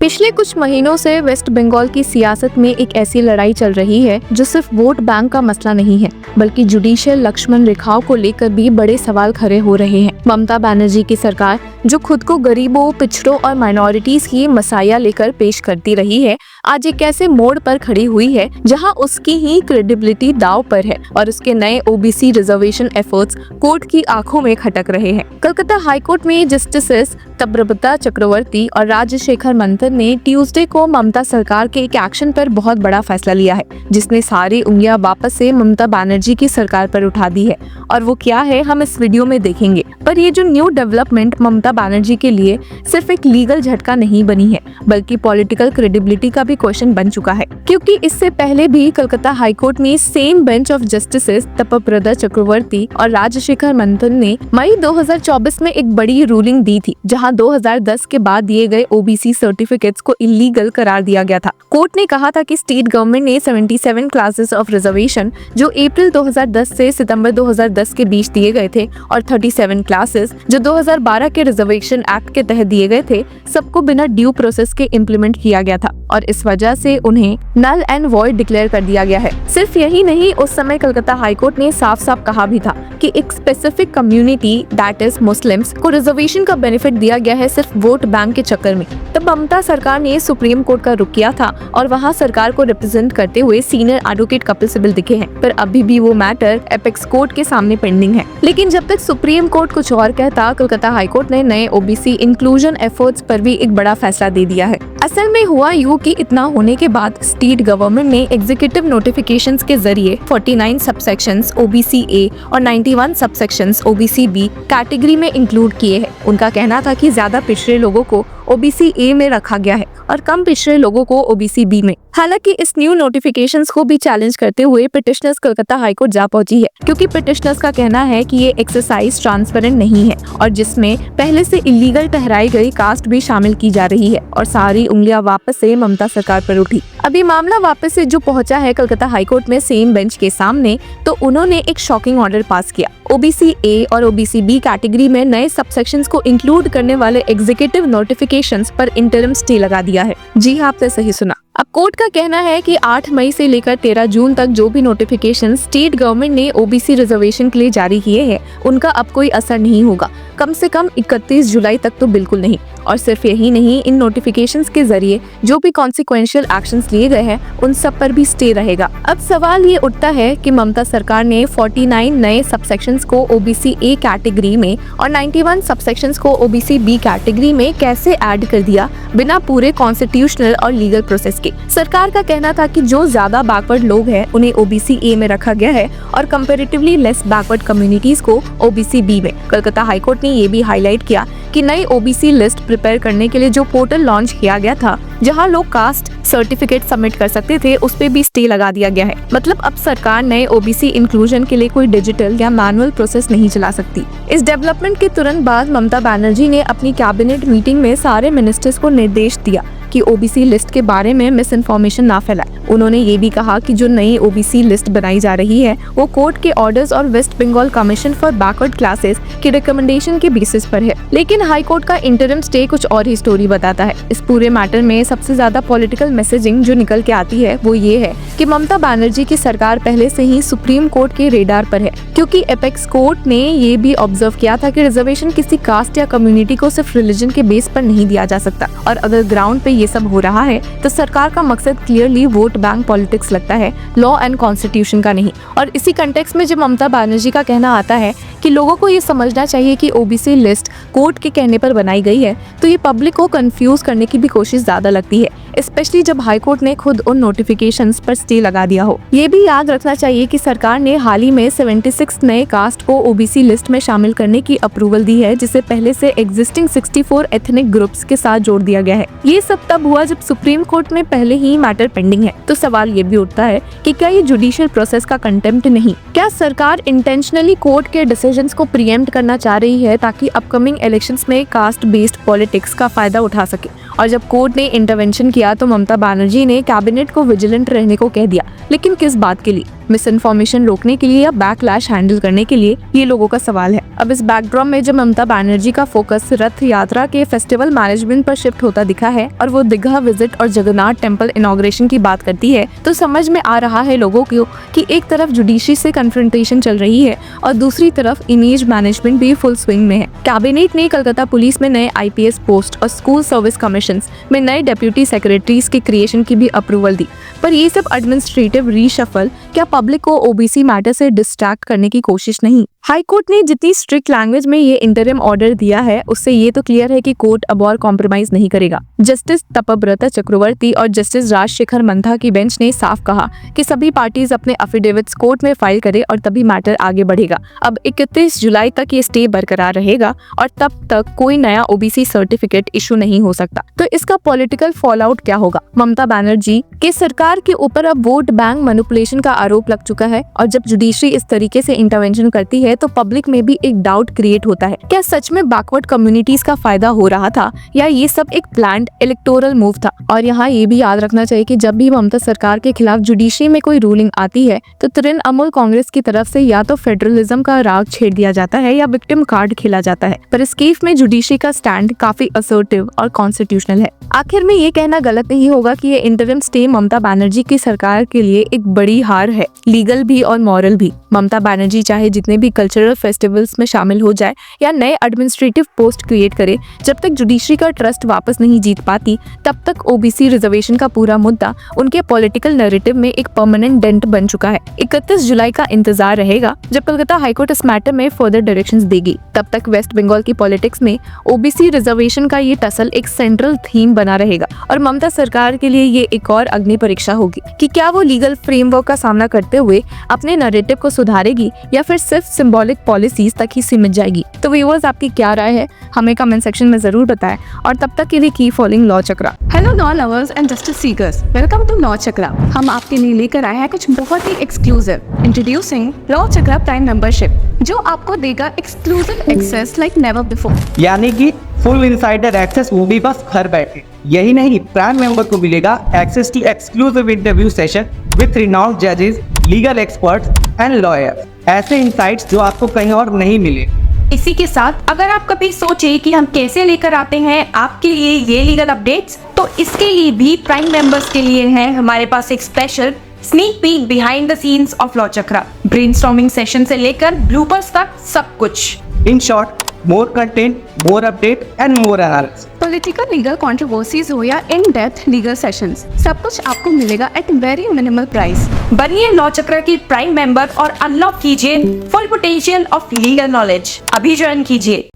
पिछले कुछ महीनों से वेस्ट बंगाल की सियासत में एक ऐसी लड़ाई चल रही है जो सिर्फ वोट बैंक का मसला नहीं है, बल्कि जुडिशियल लक्ष्मण रेखाओं को लेकर भी बड़े सवाल खड़े हो रहे हैं। ममता बनर्जी की सरकार, जो खुद को गरीबों, पिछड़ों और माइनॉरिटीज की मसाया लेकर पेश करती रही है, आज एक ऐसे मोड़ पर खड़ी हुई है जहां उसकी ही क्रेडिबिलिटी दांव पर है और उसके नए ओबीसी रिजर्वेशन एफर्ट्स कोर्ट की आंखों में खटक रहे हैं। कलकत्ता हाईकोर्ट में जस्टिसेस तब्रबता चक्रवर्ती और राजशेखर मंथन ने ट्यूसडे को ममता सरकार के एक एक्शन पर बहुत बड़ा फैसला लिया है, जिसने सारी उंगलियां वापस से ममता बनर्जी की सरकार पर उठा दी है। और वो क्या है, हम इस वीडियो में देखेंगे। पर ये जो न्यू डेवलपमेंट ममता बनर्जी के लिए सिर्फ एक लीगल झटका नहीं बनी है, बल्कि पॉलिटिकल क्रेडिबिलिटी का भी क्वेश्चन बन चुका है, क्योंकि इससे पहले भी कलकत्ता हाईकोर्ट में सेम बेंच ऑफ जस्टिसेस तपप्रदा चक्रवर्ती और राजशेखर मंथन ने मई 2024 में एक बड़ी रूलिंग दी थी, जहां 2010 के बाद दिए गए ओबीसी सर्टिफिकेट्स को इलीगल करार दिया गया था। कोर्ट ने कहा था कि स्टेट गवर्नमेंट ने 77 क्लासेस ऑफ रिजर्वेशन जो अप्रैल 2010 से सितंबर 2010 के बीच दिए गए थे और 37 क्लासेस जो 2012 के रिजर्वेशन एक्ट के तहत दिए गए थे, सबको बिना ड्यू प्रोसेस के इम्प्लीमेंट किया गया था और इस वजह से उन्हें नल एंड वॉइड डिक्लेयर कर दिया गया है। सिर्फ यही नहीं, उस समय कलकत्ता हाईकोर्ट ने साफ साफ कहा भी था कि एक specific community that is Muslims को रिजर्वेशन का बेनिफिट दिया गया है सिर्फ वोट बैंक के चक्कर में। तब ममता सरकार ने सुप्रीम कोर्ट का रुख किया था और वहां सरकार को रिप्रेजेंट करते हुए सीनियर एडवोकेट कपिल सिब्बल दिखे हैं, पर अभी भी वो मैटर एपेक्स कोर्ट के सामने पेंडिंग है। लेकिन जब तक सुप्रीम कोर्ट कुछ और कहता, कलकत्ता हाईकोर्ट ने नए ओबीसी इंक्लूजन एफर्ट्स पर भी एक बड़ा फैसला दे दिया है। असल में हुआ यूं कि इतना होने के बाद स्टेट गवर्नमेंट ने एग्जीक्यूटिव नोटिफिकेशंस के जरिए 49 सबसेक्शंस ओबीसी ए और 91 सबसेक्शंस ओबीसी बी कैटेगरी में इंक्लूड किए हैं। उनका कहना था कि ज्यादा पिछड़े लोगों को ओबीसी ए में रखा गया है और कम पिछड़े लोगों को ओबीसी बी में। हालांकि इस न्यू नोटिफिकेशंस को भी चैलेंज करते हुए पिटिशनर्स कलकत्ता हाईकोर्ट जा पहुंची है, क्योंकि पिटिशनर्स का कहना है कि ये एक्सरसाइज ट्रांसपेरेंट नहीं है और जिसमें पहले से इलीगल ठहराई गई कास्ट भी शामिल की जा रही है और सारी उंगलियां वापस से ममता सरकार पर उठी। अभी मामला वापस से जो पहुंचा है कलकत्ता हाईकोर्ट में सेम बेंच के सामने, तो उन्होंने एक शॉकिंग ऑर्डर पास किया। ओबीसी ए और ओबीसी बी कैटेगरी में नए सबसेक्शंस को इंक्लूड करने वाले एग्जीक्यूटिव नोटिफिकेशंस पर इंटरिम स्टे लगा दिया है। जी हाँ, आपने सही सुना। अब कोर्ट का कहना है कि 8 मई से लेकर 13 जून तक जो भी नोटिफिकेशन स्टेट गवर्नमेंट ने ओबीसी रिजर्वेशन के लिए जारी किए हैं, उनका अब कोई असर नहीं होगा, कम से कम 31 जुलाई तक तो बिल्कुल नहीं। और सिर्फ यही नहीं, इन नोटिफिकेशंस के जरिए जो भी कॉन्सिक्वेंशियल एक्शंस लिए गए हैं, उन सब पर भी स्टे रहेगा। अब सवाल ये उठता है कि ममता सरकार ने 49 नए सबसेक्शंस को ओबीसी ए कैटेगरी में और 91 सबसेक्शंस को ओबीसी बी कैटेगरी में कैसे ऐड कर दिया बिना पूरे कॉन्स्टिट्यूशनल और लीगल प्रोसेस के। सरकार का कहना था कि जो ज्यादा बैकवर्ड लोग हैं उन्हें ओबीसी ए में रखा गया है और कंपैरेटिवली लेस बैकवर्ड कम्युनिटीज को ओबीसी बी में। कलकत्ता हाईकोर्ट ने ये भी हाईलाइट किया कि नई ओबीसी लिस्ट प्रिपेयर करने के लिए जो पोर्टल लॉन्च किया गया था, जहां लोग कास्ट सर्टिफिकेट सबमिट कर सकते थे, उस पे भी स्टे लगा दिया गया है। मतलब अब सरकार नए ओबीसी इंक्लूजन के लिए कोई डिजिटल या मैनुअल प्रोसेस नहीं चला सकती। इस डेवलपमेंट के तुरंत बाद ममता बनर्जी ने अपनी कैबिनेट मीटिंग में सारे मिनिस्टर्स को निर्देश दिया कि ओबीसी लिस्ट के बारे में मिस इन्फॉर्मेशन ना फैलाए। उन्होंने ये भी कहा कि जो नई ओबीसी लिस्ट बनाई जा रही है, वो कोर्ट के ऑर्डर्स और West Bengal commission for backward classes की रिकमेंडेशन के बेसिस पर है। लेकिन हाई कोर्ट का इंटरिम स्टे कुछ और ही स्टोरी बताता है। इस पूरे मैटर में सबसे ज्यादा पॉलिटिकल मैसेजिंग जो निकल के आती है वो ये है कि ममता बनर्जी की सरकार पहले से ही सुप्रीम कोर्ट के रेडार पर है, क्योंकि एपेक्स कोर्ट ने ये भी ऑब्जर्व किया था कि रिजर्वेशन किसी कास्ट या कम्युनिटी को सिर्फ रिलीजन के बेस पर नहीं दिया जा सकता। और अगर ग्राउंड पे ये सब हो रहा है तो सरकार का मकसद क्लियरली वोट बैंक पॉलिटिक्स लगता है, लॉ एंड कॉन्स्टिट्यूशन का नहीं। और इसी कंटेक्स्ट में जब ममता बनर्जी का कहना आता है कि लोगों को ये समझना चाहिए कि ओबीसी लिस्ट कोर्ट के कहने पर बनाई गई है, तो ये पब्लिक को कंफ्यूज करने की भी कोशिश ज्यादा लगती है, स्पेशली जब हाईकोर्ट ने खुद उन नोटिफिकेशंस पर स्टे लगा दिया हो। ये भी याद रखना चाहिए कि सरकार ने हाल ही में 76 नए कास्ट को ओबीसी लिस्ट में शामिल करने की अप्रूवल दी है, जिसे पहले से एग्जिस्टिंग 64 एथनिक ग्रुप्स के साथ जोड़ दिया गया है। ये सब तब हुआ जब सुप्रीम कोर्ट में पहले ही मैटर पेंडिंग है। तो सवाल ये भी उठता है कि क्या ये जुडिशियल प्रोसेस का कंटेम्प्ट नहीं? क्या सरकार इंटेंशनली कोर्ट के डिसीजंस को प्रीएम्प्ट करना चाह रही है ताकि अपकमिंग इलेक्शंस में कास्ट बेस्ड पॉलिटिक्स का फायदा उठा सके? और जब कोर्ट ने इंटरवेंशन किया तो ममता बनर्जी ने कैबिनेट को विजिलेंट रहने को कह दिया, लेकिन किस बात के लिए? मिस इन्फॉर्मेशन रोकने के लिए या बैकलैश हैंडल करने के लिए, ये लोगों का सवाल है। अब इस बैकड्रॉप में जब ममता बनर्जी का फोकस रथ यात्रा के फेस्टिवल मैनेजमेंट पर शिफ्ट होता दिखा है और वो दीघा विजिट और जगन्नाथ टेम्पल इनॉग्रेशन की बात करती है, तो समझ में आ रहा है लोगों को कि एक तरफ जुडिशरी से कन्फ्रंटेशन चल रही है और दूसरी तरफ इमेज मैनेजमेंट भी फुल स्विंग में है। कैबिनेट ने कलकत्ता पुलिस में नए IPS पोस्ट और स्कूल सर्विस कमीशन में नए डेप्यूटी सेक्रेटरीज के क्रिएशन की भी अप्रूवल दी, पर ये सब एडमिनिस्ट्रेटिव रीशफल क्या पब्लिक को OBC मैटर से डिस्ट्रैक्ट करने की कोशिश नहीं? हाई कोर्ट ने जितनी स्ट्रिक्ट लैंग्वेज में ये इंटरिम ऑर्डर दिया है, उससे ये तो क्लियर है कि कोर्ट अब और कॉम्प्रोमाइज नहीं करेगा। जस्टिस तपब्रता चक्रवर्ती और जस्टिस राजशेखर मंथा की बेंच ने साफ कहा कि सभी पार्टीज अपने एफिडेविट्स कोर्ट में फाइल करे और तभी मैटर आगे बढ़ेगा। अब 31 जुलाई तक ये स्टे बरकरार रहेगा और तब तक कोई नया OBC सर्टिफिकेट इशू नहीं हो सकता। तो इसका पॉलिटिकल फॉलआउट क्या होगा? ममता बनर्जी के सरकार के ऊपर अब वोट बैंक मैनिपुलेशन का आरोप लग चुका है और जब जुडिशरी इस तरीके से इंटरवेंशन करती है तो पब्लिक में भी एक डाउट क्रिएट होता है, क्या सच में बैकवर्ड कम्युनिटीज का फायदा हो रहा था या ये सब एक प्लान्ड इलेक्टोरल मूव था? और यहाँ ये भी याद रखना चाहिए कि जब भी ममता सरकार के खिलाफ जुडिशरी में कोई रूलिंग आती है तो तृणमूल कांग्रेस की तरफ से या तो फेडरलिज्म का राग छेड़ दिया जाता है या विक्टिम कार्ड खेला जाता है, पर इस केस में जुडिशरी का स्टैंड काफी असर्टिव और कॉन्स्टिट्यूशनल है। आखिर में ये कहना गलत नहीं होगा कि ये इंटरिम स्टे ममता बनर्जी की सरकार के लिए एक बड़ी हार है, लीगल भी और मॉरल भी। ममता बनर्जी चाहे जितने भी कल्चरल फेस्टिवल्स में शामिल हो जाए या नए एडमिनिस्ट्रेटिव पोस्ट क्रिएट करे, जब तक जुडिशरी का ट्रस्ट वापस नहीं जीत पाती तब तक OBC रिजर्वेशन का पूरा मुद्दा उनके पॉलिटिकल नैरेटिव में एक परमानेंट डेंट बन चुका है। 31 जुलाई का इंतजार रहेगा जब कलकत्ता हाईकोर्ट इस मैटर में फर्दर डायरेक्शंस देगी। तब तक वेस्ट बंगाल की पॉलिटिक्स में OBC रिजर्वेशन का ये टसल एक सेंट्रल थीम बना रहेगा और ममता सरकार के लिए ये एक और अग्नि परीक्षा होगी कि क्या वो लीगल फ्रेमवर्क का सामना करते हुए अपने नैरेटिव को सुधारेगी या फिर सिर्फ सिंबॉलिक पॉलिसीज तक ही सीमित जाएगी। तो व्यूअर्स, आपकी क्या राय है हमें कमेंट सेक्शन में जरूर बताएं और तब तक के लिए keep following law Chakra. Hello law lovers and justice seekers, welcome to law Chakra. हम आपके लिए लेकर आए हैं कुछ बहुत ही exclusive. Introducing law Chakra prime membership, जो आपको देगा exclusive access like never before, यानी कि फुल इनसाइडर एक्सेस, वो भी बस घर बैठे। यही नहीं, प्राइम मेंबर को मिलेगा access to exclusive interview session with renowned जजेस, लीगल एक्सपर्ट्स एंड लॉयर्स। ऐसे इनसाइट्स जो आपको कहीं और नहीं मिले। इसी के साथ अगर आप कभी सोचे कि हम कैसे लेकर आते हैं आपके लिए ये लीगल अपडेट्स, तो इसके लिए भी प्राइम मेंबर्स के लिए है हमारे पास एक special sneak peek behind the scenes of law chakra. Brainstorming session से लेकर ब्लूपर्स तक सब कुछ। In short, more content, more update and more analysis. Political legal controversies हो या इन डेप्थ लीगल सेशंस, सब कुछ आपको मिलेगा एट वेरी मिनिमल प्राइस। बनिए लॉ चक्र की प्राइम मेंबर और अनलॉक कीजिए full potential of legal knowledge. अभी ज्वाइन कीजिए।